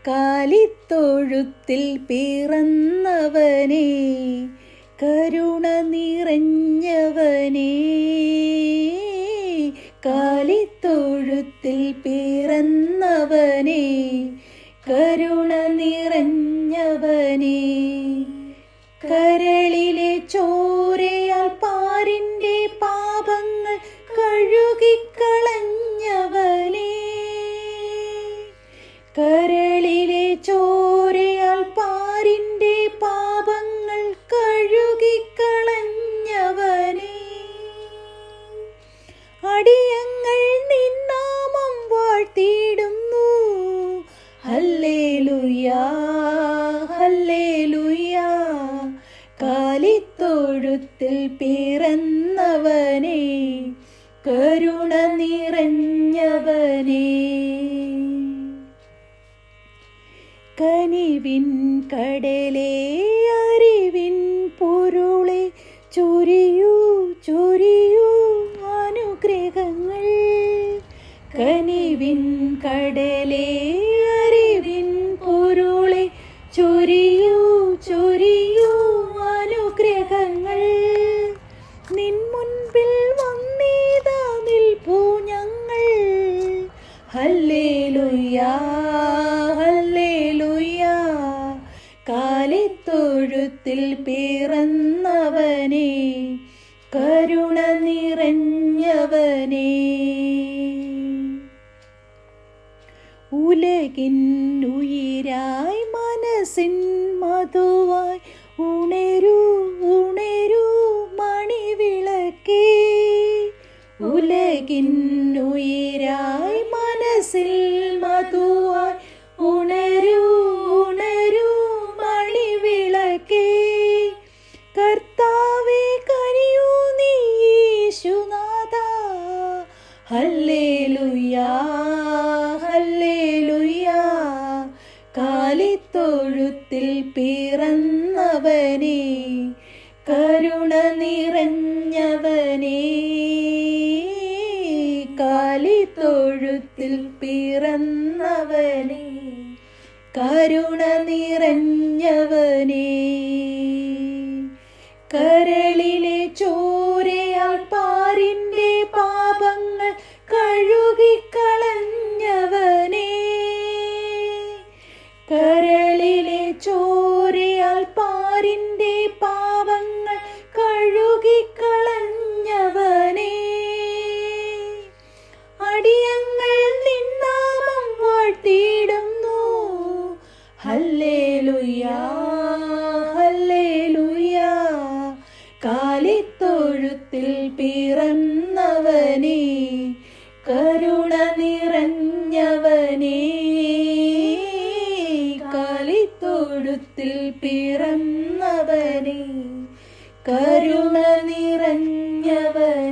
കാലിത്തൊഴുത്തിൽ പിറന്നവനേ, കരുണ നിറഞ്ഞവനേ. കാലിത്തൊഴുത്തിൽ പിറന്നവനേ, കരുണ നിറഞ്ഞവനേ. കരളിലെ ചോരയാൽ പാരിൻ്റെ പാപങ്ങൾ കഴുകിക്കളഞ്ഞവനേ. കരളിലെ ചോരയാൽ പാരിൻ്റെ പാപങ്ങൾ കഴുകിക്കളഞ്ഞവനേ. അടിയങ്ങൾ നിന്നാമം വാഴ്ത്തിയിടുന്നു. ഹല്ലേലൂയാ ഹല്ലേലൂയാ. കാലിത്തൊഴുത്തിൽ പിറന്നവനേ, കരുണ നിറഞ്ഞവനേ. കനിവിൻ കടലേ, അറിവിൻ പൊരുളെ, ചൊരിയൂ ചൊരിയൂ അനുഗ്രഹങ്ങൾ. കനിവിൻ കടലേ, അറിവിൻ പൊരുളെ, ചൊരിയൂ ചൊരിയൂ അനുഗ്രഹങ്ങൾ. നിൻ മുൻപിൽ വന്നിതാ നിൽപ്പൂ ഞങ്ങൾ. ഹല്ലേലൂയാ ഹല്ലേലൂയാ. കാലിത്തൊഴുത്തിൽ പിറന്നവനേ, കരുണ നിറഞ്ഞവനേ. ഉലകിൻ ഉയിരായി മനസ്സിൻ മധുവായി ഉണരൂ ഉണരൂ മണിവിളക്കേ. ഉലകിൻ ഉയിരായി മനസ്സിൽ മധുവായി ഉണരൂ ഉണരൂ മണിവിളക്കേ. കർത്താവേ കനിയൂ നീ യേശുനാഥാ. ഹല്ലേലൂയാ ഹല്ലേലൂയാ. കാലിത്തൊഴുത്തിൽ പിറന്നവനേ, കരുണ നിറഞ്ഞവനേ. കാലിത്തൊഴുത്തിൽ പിറന്നവനേ, കരുണ നിറഞ്ഞവനേ. കരളിലെ ചോരയാൽ പാരിൻ്റെ പാപങ്ങൾ കഴുകിക്കളഞ്ഞവനേ. കരളിലെ ചോരയാൽ പാരിൻ്റെ പാപങ്ങൾ കഴുകിക്കളഞ്ഞവനേ. അടിയങ്ങൾ നിന്നാമം വാഴ്ത്തിയിടുന്നു. ഹല്ലേലൂയാ ഹല്ലേലൂയാ. കാലിത്തൊഴുത്തിൽ പിറന്നവനേ, കരുണ നിറഞ്ഞവനേ. കാലിത്തൊഴുത്തിൽ പിറന്നവനേ, കരുണ നിറഞ്ഞവനേ.